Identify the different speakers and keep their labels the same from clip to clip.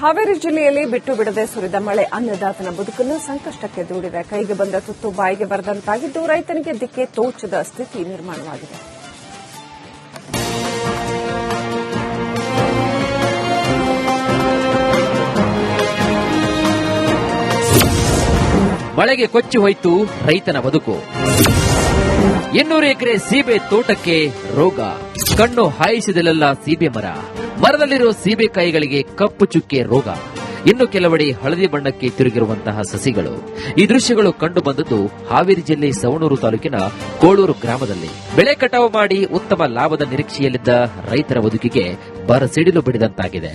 Speaker 1: ಹಾವೇರಿ ಜಿಲ್ಲೆಯಲ್ಲಿ ಬಿಟ್ಟು ಬಿಡದೆ ಸುರಿದ ಮಳೆ ಅನ್ನದಾತನ ಬದುಕನ್ನು ಸಂಕಷ್ಟಕ್ಕೆ ದೂಡಿದೆ. ಕೈಗೆ ಬಂದ ತುತ್ತು ಬಾಯಿಗೆ ಬರದಂತಾಗಿದ್ದು ರೈತನಿಗೆ ದಿಕ್ಕೆ ತೋಚದ ಸ್ಥಿತಿ ನಿರ್ಮಾಣವಾಗಿದೆ.
Speaker 2: ಮಳೆಗೆ ಕೊಚ್ಚಿ ಹೋಯಿತು ರೈತನ ಬದುಕು. 200 ಎಕರೆ ಸೀಬೆ ತೋಟಕ್ಕೆ ರೋಗ. ಕಣ್ಣು ಹಾಯಿಸಿದಲೆಲ್ಲ ಸೀಬೆ ಮರದಲ್ಲಿರೋ ಸೀಬೆಕಾಯಿಗಳಿಗೆ ಕಪ್ಪು ಚುಕ್ಕೆ ರೋಗ. ಇನ್ನು ಕೆಲವೆಡೆ ಹಳದಿ ಬಣ್ಣಕ್ಕೆ ತಿರುಗಿರುವಂತಹ ಸಸಿಗಳು. ಈ ದೃಶ್ಯಗಳು ಕಂಡು ಬಂದದ್ದು ಹಾವೇರಿ ಜಿಲ್ಲೆ ಸವಣೂರು ತಾಲೂಕಿನ ಕೋಳೂರು ಗ್ರಾಮದಲ್ಲಿ. ಬೆಳೆ ಕಟಾವು ಮಾಡಿ ಉತ್ತಮ ಲಾಭದ ನಿರೀಕ್ಷೆಯಲ್ಲಿದ್ದ ರೈತರ ಬದುಕಿಗೆ ಬರಸಿಡಿಲು ಬಡಿದಂತಾಗಿದೆ.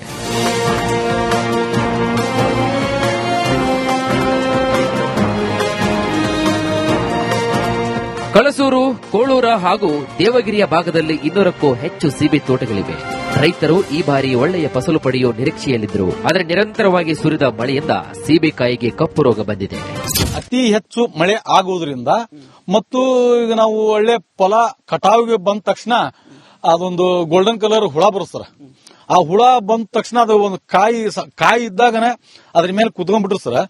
Speaker 2: ಕಳಸೂರು, ಕೋಳೂರ ಹಾಗೂ ದೇವಗಿರಿಯ ಭಾಗದಲ್ಲಿ 200ಕ್ಕೂ ಹೆಚ್ಚು ಸೀಬೆ ತೋಟಗಳಿವೆ. ರೈತರು ಈ ಬಾರಿ ಒಳ್ಳೆಯ ಫಸಲು ಪಡೆಯುವ ನಿರೀಕ್ಷೆಯಲ್ಲಿದ್ದರು. ಆದರೆ ನಿರಂತರವಾಗಿ ಸುರಿದ ಮಳೆಯಿಂದ ಸೀಬೆಕಾಯಿಗೆ ಕಪ್ಪು ರೋಗ ಬಂದಿದೆ.
Speaker 3: ಅತಿ ಹೆಚ್ಚು ಮಳೆ ಆಗುವುದರಿಂದ ಮತ್ತು ಈಗ ನಾವು ಒಳ್ಳೆ ಫಲ ಕಟಾವಿಗೆ ಬಂದ ತಕ್ಷಣ ಅದೊಂದು ಗೋಲ್ಡನ್ ಕಲರ್ ಹುಳ ಬರುತ್ತಾರೆ. ಆ ಹುಳ ಬಂದ ತಕ್ಷಣ ಅದು ಒಂದು ಕಾಯಿ ಇದ್ದಾಗನೆ ಅದ್ರ ಮೇಲೆ ಕುತ್ಕೊಂಡ್ಬಿಟ್ರು ಸರ್,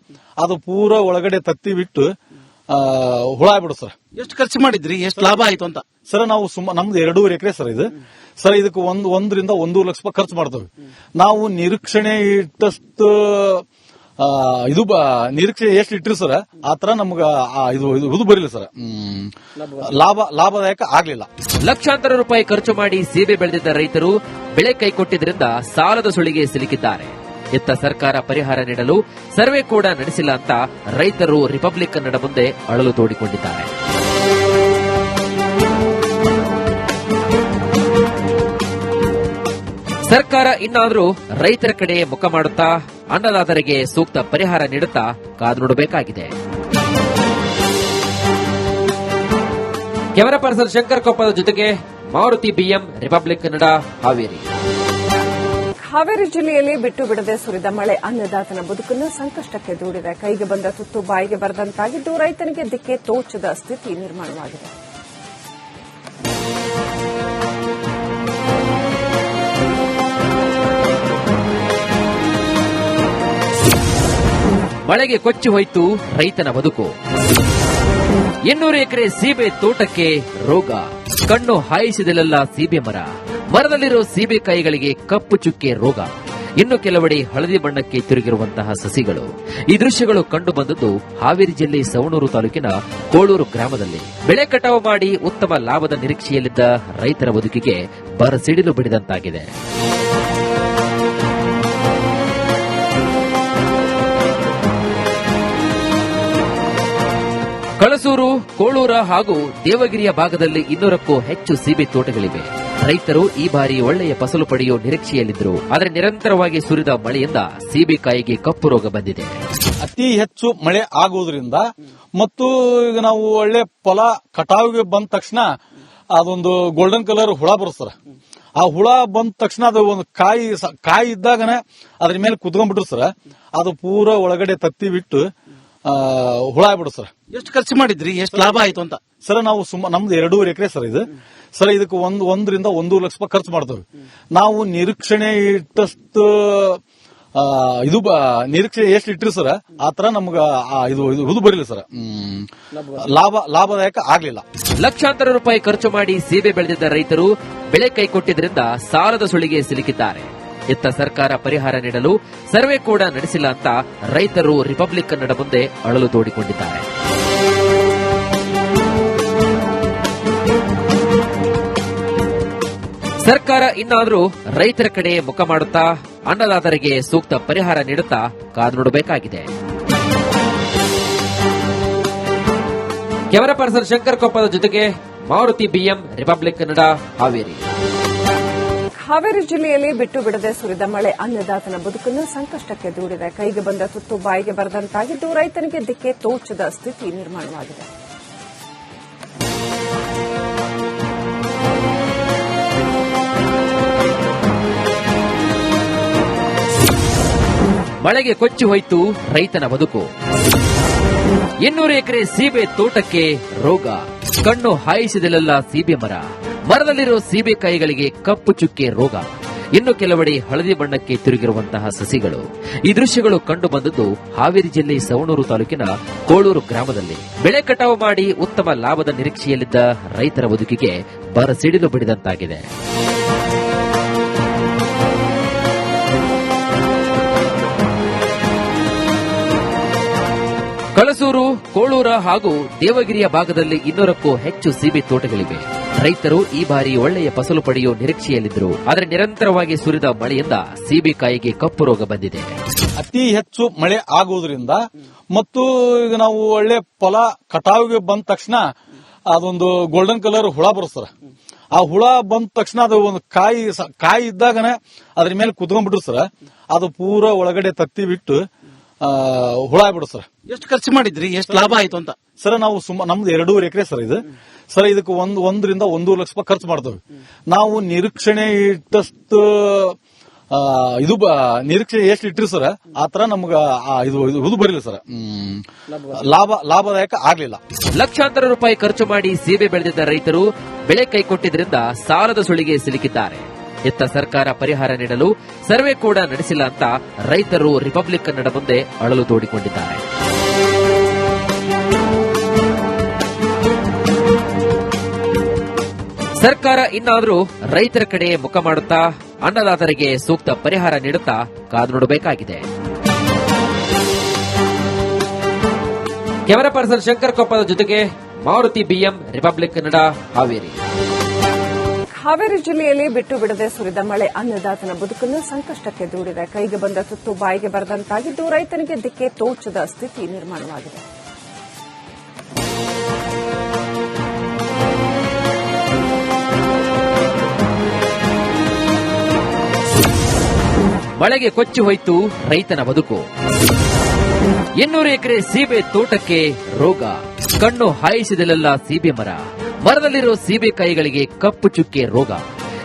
Speaker 3: ಅದು ಪೂರ ಒಳಗಡೆ ತತ್ತಿ ಬಿಟ್ಟು ಹುಳ ಆಗ್ಬಿಡು ಸರ್.
Speaker 4: ಎಷ್ಟು ಖರ್ಚು ಮಾಡಿದ್ರಿ, ಎಷ್ಟು ಲಾಭ ಆಯ್ತು ಅಂತ?
Speaker 3: ಸರ್ ನಾವು ನಮ್ದು 2.5 ಎಕರೆ ಸರ್ ಇದು. ಸರ್ ಇದಕ್ಕೆ 1.5 ರಿಂದ 1.2 ಲಕ್ಷ ರೂಪಾಯಿ ಖರ್ಚು ಮಾಡ್ತೇವೆ. ನಾವು ನಿರೀಕ್ಷಣೆ ಇಟ್ಟಷ್ಟು ನಿರೀಕ್ಷೆ ಎಷ್ಟು ಇಟ್ರಿ ಸರ್ ಆತರ ನಮ್ಗ ಇದು ಬರಲಿಲ್ಲ ಸರ್, ಲಾಭದಾಯಕ ಆಗ್ಲಿಲ್ಲ.
Speaker 2: ಲಕ್ಷಾಂತರ ರೂಪಾಯಿ ಖರ್ಚು ಮಾಡಿ ಸೀಬೆ ಬೆಳೆದಿದ್ದ ರೈತರು ಬೆಳೆ ಕೈಕೊಟ್ಟಿದ್ದರಿಂದ ಸಾಲದ ಸುಳಿಗೆ ಸಿಲುಕಿದ್ದಾರೆ. ಇತ್ತ ಸರ್ಕಾರ ಪರಿಹಾರ ನೀಡಲು ಸರ್ವೆ ಕೂಡ ನಡೆಸಿಲ್ಲ ಅಂತ ರೈತರು ರಿಪಬ್ಲಿಕ್ ಕನ್ನಡ ಮುಂದೆ ಅಳಲು ತೋಡಿಕೊಂಡಿದ್ದಾರೆ. ಸರ್ಕಾರ ಇನ್ನಾದರೂ ರೈತರ ಕಡೆ ಮುಖ ಮಾಡುತ್ತಾ ಅನ್ನದಾತರಿಗೆ ಸೂಕ್ತ ಪರಿಹಾರ ನೀಡುತ್ತಾ ಕಾದು ನೋಡಬೇಕಾಗಿದೆ. ಕ್ಯಾಮರಾ ಪರ್ಸನ್ ಶಂಕರ್ ಕೊಪ್ಪದ ಜೊತೆಗೆ ಮಾರುತಿ ಬಿಎಂ, ರಿಪಬ್ಲಿಕ್ ಕನ್ನಡ, ಹಾವೇರಿ.
Speaker 1: ಹಾವೇರಿ ಜಿಲ್ಲೆಯಲ್ಲಿ ಬಿಟ್ಟು ಬಿಡದೆ ಸುರಿದ ಮಳೆ ಅನ್ನದಾತನ ಬದುಕನ್ನು ಸಂಕಷ್ಟಕ್ಕೆ ದೂಡಿದೆ. ಕೈಗೆ ಬಂದ ತುತ್ತು ಬಾಯಿಗೆ ಬರದಂತಾಗಿದ್ದು ರೈತನಿಗೆ ದಿಕ್ಕೆ ತೋಚದ ಸ್ಥಿತಿ ನಿರ್ಮಾಣವಾಗಿದೆ.
Speaker 2: ಮಳೆಗೆ ಕೊಚ್ಚಿ ಹೋಯಿತು ರೈತನ ಬದುಕು. 200 ಎಕರೆ ಸೀಬೆ ತೋಟಕ್ಕೆ ರೋಗ. ಕಣ್ಣು ಹಾಯಿಸಿದಲೆಲ್ಲ ಸೀಬೆ ಮರದಲ್ಲಿರೋ ಸೀಬೆಕಾಯಿಗಳಿಗೆ ಕಪ್ಪು ಚುಕ್ಕೆ ರೋಗ. ಇನ್ನು ಕೆಲವೆಡೆ ಹಳದಿ ಬಣ್ಣಕ್ಕೆ ತಿರುಗಿರುವಂತಹ ಸಸಿಗಳು. ಈ ದೃಶ್ಯಗಳು ಕಂಡು ಬಂದದ್ದು ಹಾವೇರಿ ಜಿಲ್ಲೆ ಸವಣೂರು ತಾಲೂಕಿನ ಕೋಳೂರು ಗ್ರಾಮದಲ್ಲಿ. ಬೆಳೆ ಕಟಾವು ಮಾಡಿ ಉತ್ತಮ ಲಾಭದ ನಿರೀಕ್ಷೆಯಲ್ಲಿದ್ದ ರೈತರ ಬದುಕಿಗೆ ಬರಸಿಡಿಲು ಬಡಿದಂತಾಗಿದೆ. ಕಳಸೂರು, ಕೋಳೂರ ಹಾಗೂ ದೇವಗಿರಿಯ ಭಾಗದಲ್ಲಿ 200ಕ್ಕೂ ಹೆಚ್ಚು ಸೀಬೆ ತೋಟಗಳಿವೆ. ರೈತರು ಈ ಬಾರಿ ಒಳ್ಳೆಯ ಫಸಲು ಪಡೆಯುವ ನಿರೀಕ್ಷೆಯಲ್ಲಿದ್ದರು. ಆದರೆ ನಿರಂತರವಾಗಿ ಸುರಿದ ಮಳೆಯಿಂದ ಸೀಬೆಕಾಯಿಗೆ ಕಪ್ಪು ರೋಗ ಬಂದಿದೆ.
Speaker 3: ಅತಿ ಹೆಚ್ಚು ಮಳೆ ಆಗುವುದರಿಂದ ಮತ್ತು ಈಗ ನಾವು ಒಳ್ಳೆ ಫಲ ಕಟಾವಿಗೆ ಬಂದ ತಕ್ಷಣ ಅದೊಂದು ಗೋಲ್ಡನ್ ಕಲರ್ ಹುಳ ಬರುತ್ತಾರೆ. ಆ ಹುಳ ಬಂದ ತಕ್ಷಣ ಅದು ಒಂದು ಕಾಯಿ ಇದ್ದಾಗನೆ ಅದ್ರ ಮೇಲೆ ಕುತ್ಕೊಂಡ್ಬಿಟ್ರು ಸರ್, ಅದು ಪೂರ ಒಳಗಡೆ ತತ್ತಿ ಬಿಟ್ಟು ಹುಳ ಆಗ್ಬಿಡು ಸರ್.
Speaker 4: ಎಷ್ಟು ಖರ್ಚು ಮಾಡಿದ್ರಿ, ಎಷ್ಟು ಲಾಭ ಆಯ್ತು ಅಂತ?
Speaker 3: ಸರ್ ನಾವು ನಮ್ದು 2.5 ಎಕರೆ ಸರ್ ಇದು. ಸರ್ ಇದಕ್ಕೆ 1.1 ರಿಂದ 1.2 ಲಕ್ಷ ರೂಪಾಯಿ ಖರ್ಚು ಮಾಡ್ತೇವೆ. ನಾವು ನಿರೀಕ್ಷಣೆ ಇಟ್ಟಷ್ಟು ನಿರೀಕ್ಷೆ ಎಷ್ಟು ಇಟ್ರಿ ಸರ್ ಆತರ ನಮ್ಗ ಇದು ಬರಲಿಲ್ಲ ಸರ್, ಲಾಭದಾಯಕ ಆಗ್ಲಿಲ್ಲ.
Speaker 2: ಲಕ್ಷಾಂತರ ರೂಪಾಯಿ ಖರ್ಚು ಮಾಡಿ ಸೀಬೆ ಬೆಳೆದಿದ್ದ ರೈತರು ಬೆಳೆ ಕೈಕೊಟ್ಟಿದ್ದರಿಂದ ಸಾಲದ ಸುಳಿಗೆ ಸಿಲುಕಿದ್ದಾರೆ. ಇತ್ತ ಸರ್ಕಾರ ಪರಿಹಾರ ನೀಡಲು ಸರ್ವೆ ಕೂಡ ನಡೆಸಿಲ್ಲ ಅಂತ ರೈತರು ರಿಪಬ್ಲಿಕ್ ಕನ್ನಡ ಮುಂದೆ ಅಳಲು ತೋಡಿಕೊಂಡಿದ್ದಾರೆ. ಸರ್ಕಾರ ಇನ್ನಾದರೂ ರೈತರ ಕಡೆ ಮುಖ ಮಾಡುತ್ತಾ ಅನ್ನದಾತರಿಗೆ ಸೂಕ್ತ ಪರಿಹಾರ ನೀಡುತ್ತಾ ಕಾದು ನೋಡಬೇಕಾಗಿದೆ. ಕ್ಯಾಮರಾ ಪರ್ಸನ್ ಶಂಕರ್ ಕೊಪ್ಪದ ಜೊತೆಗೆ ಮಾರುತಿ ಬಿಎಂ, ರಿಪಬ್ಲಿಕ್ ಕನ್ನಡ, ಹಾವೇರಿ.
Speaker 1: ಹಾವೇರಿ ಜಿಲ್ಲೆಯಲ್ಲಿ ಬಿಟ್ಟು ಬಿಡದೆ ಸುರಿದ ಮಳೆ ಅನ್ನದಾತನ ಬದುಕನ್ನು ಸಂಕಷ್ಟಕ್ಕೆ ದೂಡಿದೆ. ಕೈಗೆ ಬಂದ ತುತ್ತು ಬಾಯಿಗೆ ಬರದಂತಾಗಿದ್ದು ರೈತನಿಗೆ ದಿಕ್ಕೆ ತೋಚದ ಸ್ಥಿತಿ ನಿರ್ಮಾಣವಾಗಿದೆ.
Speaker 2: ಮಳೆಗೆ ಕೊಚ್ಚಿ ಹೋಯಿತು ರೈತನ ಬದುಕು. 200 ಎಕರೆ ಸೀಬೆ ತೋಟಕ್ಕೆ ರೋಗ. ಕಣ್ಣು ಹಾಯಿಸಿದಲೆಲ್ಲ ಸೀಬೆ ಮರದಲ್ಲಿರೋ ಸೀಬೆಕಾಯಿಗಳಿಗೆ ಕಪ್ಪು ಚುಕ್ಕೆ ರೋಗ. ಇನ್ನು ಕೆಲವೆಡೆ ಹಳದಿ ಬಣ್ಣಕ್ಕೆ ತಿರುಗಿರುವಂತಹ ಸಸಿಗಳು. ಈ ದೃಶ್ಯಗಳು ಕಂಡು ಬಂದದ್ದು ಹಾವೇರಿ ಜಿಲ್ಲೆ ಸವಣೂರು ತಾಲೂಕಿನ ಕೋಳೂರು ಗ್ರಾಮದಲ್ಲಿ. ಬೆಳೆ ಕಟಾವು ಮಾಡಿ ಉತ್ತಮ ಲಾಭದ ನಿರೀಕ್ಷೆಯಲ್ಲಿದ್ದ ರೈತರ ಬದುಕಿಗೆ ಬರಸಿಡಿಲು ಬಡಿದಂತಾಗಿದೆ. ಕಳಸೂರು, ಕೋಳೂರ ಹಾಗೂ ದೇವಗಿರಿಯ ಭಾಗದಲ್ಲಿ 200ಕ್ಕೂ ಹೆಚ್ಚು ಸೀಬೆ ತೋಟಗಳಿವೆ. ರೈತರು ಈ ಬಾರಿ ಒಳ್ಳೆಯ ಫಸಲು ಪಡೆಯುವ ನಿರೀಕ್ಷೆಯಲ್ಲಿದ್ದರು. ಆದರೆ ನಿರಂತರವಾಗಿ ಸುರಿದ ಮಳೆಯಿಂದ ಸೀಬೆಕಾಯಿಗೆ ಕಪ್ಪು ರೋಗ ಬಂದಿದೆ.
Speaker 3: ಅತಿ ಹೆಚ್ಚು ಮಳೆ ಆಗುವುದರಿಂದ ಮತ್ತು ಈಗ ನಾವು ಒಳ್ಳೆ ಫಲ ಕಟಾವಿಗೆ ಬಂದ ತಕ್ಷಣ ಅದೊಂದು ಗೋಲ್ಡನ್ ಕಲರ್ ಹುಳ ಬರುತ್ತೆ. ಆ ಹುಳ ಬಂದ ತಕ್ಷಣ ಅದು ಒಂದು ಕಾಯಿ ಇದ್ದಾಗನೆ ಅದ್ರ ಮೇಲೆ ಕುತ್ಕೊಂಡ್ಬಿಟ್ರು ಸರ್, ಅದು ಪೂರ ಒಳಗಡೆ ತತ್ತಿ ಬಿಟ್ಟು ಹುಳ ಆಗ್ಬಿಡು ಸರ್.
Speaker 4: ಎಷ್ಟು ಖರ್ಚು ಮಾಡಿದ್ರಿ, ಎಷ್ಟು ಲಾಭ ಆಯ್ತು ಅಂತ?
Speaker 3: ಸರ್ ನಾವು ನಮ್ದು 2.5 ಎಕರೆ ಸರ್ ಇದು. ಸರ್ ಇದಕ್ಕೆ 1.5 ಲಕ್ಷ ರೂಪಾಯಿ ಖರ್ಚು ಮಾಡ್ತೇವೆ. ನಾವು ನಿರೀಕ್ಷಣೆ ಇಟ್ಟಷ್ಟು ನಿರೀಕ್ಷೆ ಎಷ್ಟು ಇಟ್ರಿ ಸರ್ ಆ ತರ ನಮ್ಗ ಇದು ಬರಲಿಲ್ಲ ಸರ್, ಲಾಭದಾಯಕ ಆಗ್ಲಿಲ್ಲ.
Speaker 2: ಲಕ್ಷಾಂತರ ರೂಪಾಯಿ ಖರ್ಚು ಮಾಡಿ ಸೀಬೆ ಬೆಳೆದಿದ್ದ ರೈತರು ಬೆಳೆ ಕೈಕೊಟ್ಟಿದ್ರಿಂದ ಸಾಲದ ಸುಳಿಗೆ ಸಿಲುಕಿದ್ದಾರೆ. ಇತ್ತ ಸರ್ಕಾರ ಪರಿಹಾರ ನೀಡಲು ಸರ್ವೆ ಕೂಡ ನಡೆಸಿಲ್ಲ ಅಂತ ರೈತರು ರಿಪಬ್ಲಿಕ್ ಕನ್ನಡ ಮುಂದೆ ಅಳಲು ತೋಡಿಕೊಂಡಿದ್ದಾರೆ. ಸರ್ಕಾರ ಇನ್ನಾದರೂ ರೈತರ ಕಡೆ ಮುಖ ಮಾಡುತ್ತಾ ಅನ್ನದಾತರಿಗೆ ಸೂಕ್ತ ಪರಿಹಾರ ನೀಡುತ್ತಾ ಕಾದು ನೋಡಬೇಕಾಗಿದೆ. ಕ್ಯಾಮರಾ ಪರ್ಸನ್ ಶಂಕರ್ ಕೊಪ್ಪದ ಜೊತೆಗೆ ಮಾರುತಿ ಬಿಎಂ, ರಿಪಬ್ಲಿಕ್ ಕನ್ನಡ, ಹಾವೇರಿ.
Speaker 1: ಹಾವೇರಿ ಜಿಲ್ಲೆಯಲ್ಲಿ ಬಿಟ್ಟು ಬಿಡದೆ ಸುರಿದ ಮಳೆ ಅನ್ನದಾತನ ಬದುಕನ್ನು ಸಂಕಷ್ಟಕ್ಕೆ ದೂಡಿದೆ. ಕೈಗೆ ಬಂದ ತುತ್ತು ಬಾಯಿಗೆ ಬರದಂತಾಗಿದ್ದು ರೈತನಿಗೆ ದಿಕ್ಕೆ ತೋಚದ ಸ್ಥಿತಿ ನಿರ್ಮಾಣವಾಗಿದೆ.
Speaker 2: ಮಳೆಗೆ ಕೊಚ್ಚಿ ಹೋಯಿತು ರೈತನ ಬದುಕು. 200 ಎಕರೆ ಸೀಬೆ ತೋಟಕ್ಕೆ ರೋಗ. ಕಣ್ಣು ಹಾಯಿಸಿದಲೆಲ್ಲ ಸೀಬೆ ಮರದಲ್ಲಿರೋ ಸೀಬೆಕಾಯಿಗಳಿಗೆ ಕಪ್ಪು ಚುಕ್ಕೆ ರೋಗ.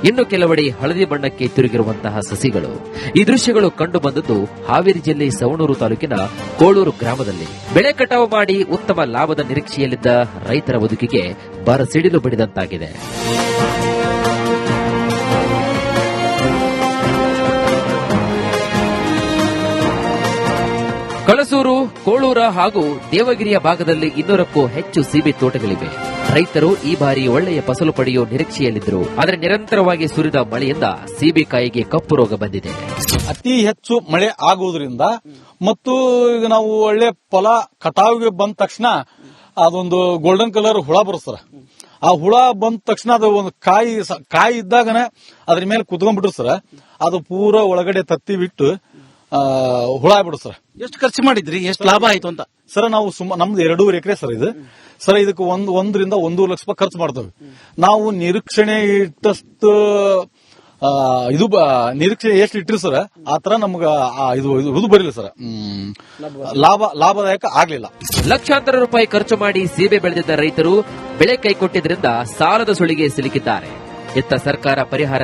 Speaker 2: ಇನ್ನು ಕೆಲವೆಡೆ ಹಳದಿ ಬಣ್ಣಕ್ಕೆ ತಿರುಗಿರುವಂತಹ ಸಸಿಗಳು. ಈ ದೃಶ್ಯಗಳು ಕಂಡು ಬಂದದ್ದು ಹಾವೇರಿ ಜಿಲ್ಲೆ ಸವಣೂರು ತಾಲೂಕಿನ ಕೋಳೂರು ಗ್ರಾಮದಲ್ಲಿ. ಬೆಳೆ ಕಟಾವು ಮಾಡಿ ಉತ್ತಮ ಲಾಭದ ನಿರೀಕ್ಷೆಯಲ್ಲಿದ್ದ ರೈತರ ಬದುಕಿಗೆ ಬರಸಿಡಿಲು ಬಡಿದಂತಾಗಿದೆ. ಕಳಸೂರು, ಕೋಳೂರ ಹಾಗೂ ದೇವಗಿರಿಯ ಭಾಗದಲ್ಲಿ 200ಕ್ಕೂ ಹೆಚ್ಚು ಸೀಬೆ ತೋಟಗಳಿವೆ. ರೈತರು ಈ ಬಾರಿ ಒಳ್ಳೆಯ ಫಸಲು ಪಡೆಯುವ ನಿರೀಕ್ಷೆಯಲ್ಲಿದ್ದರು. ಆದರೆ ನಿರಂತರವಾಗಿ ಸುರಿದ ಮಳೆಯಿಂದ ಸೀಬೆಕಾಯಿಗೆ ಕಪ್ಪು ರೋಗ ಬಂದಿದೆ.
Speaker 3: ಅತಿ ಹೆಚ್ಚು ಮಳೆ ಆಗುವುದರಿಂದ ಮತ್ತು ಈಗ ನಾವು ಒಳ್ಳೆ ಫಲ ಕಟಾವಿಗೆ ಬಂದ ತಕ್ಷಣ ಅದೊಂದು ಗೋಲ್ಡನ್ ಕಲರ್ ಹುಳ ಬರುತ್ತೆ. ಆ ಹುಳ ಬಂದ ತಕ್ಷಣ ಅದು ಒಂದು ಕಾಯಿ ಇದ್ದಾಗನೆ ಅದ್ರ ಮೇಲೆ ಕುತ್ಕೊಂಡ್ಬಿಟ್ರು ಸರ್, ಅದು ಪೂರ ಒಳಗಡೆ ತತ್ತಿ ಬಿಟ್ಟು ಹುಳ ಆಗ್ಬಿಡು ಸರ್.
Speaker 4: ಎಷ್ಟು ಖರ್ಚು ಮಾಡಿದ್ರಿ, ಎಷ್ಟು ಲಾಭ ಆಯ್ತು ಅಂತ?
Speaker 3: ಸರ್ ನಾವು ನಮ್ದು 2.5 ಎಕರೆ ಸರ್ ಇದು. ಸರ್ ಇದಕ್ಕೆ 1.5 ಲಕ್ಷ ರೂಪಾಯಿ ಖರ್ಚು ಮಾಡ್ತೇವೆ. ನಾವು ನಿರೀಕ್ಷಣೆ ಇಟ್ಟಷ್ಟು ನಿರೀಕ್ಷೆ ಎಷ್ಟು ಇಟ್ರಿ ಸರ್ ಆ ತರ ನಮ್ಗ ಇದು ಬರಲಿಲ್ಲ ಸರ್, ಲಾಭದಾಯಕ ಆಗ್ಲಿಲ್ಲ.
Speaker 2: ಲಕ್ಷಾಂತರ ರೂಪಾಯಿ ಖರ್ಚು ಮಾಡಿ ಸೀಬೆ ಬೆಳೆದಿದ್ದ ರೈತರು ಬೆಳೆ ಕೈಕೊಟ್ಟಿದ್ರಿಂದ ಸಾಲದ ಸುಳಿಗೆ ಸಿಲುಕಿದ್ದಾರೆ. ಇತ್ತ ಸರ್ಕಾರ ಪರಿಹಾರ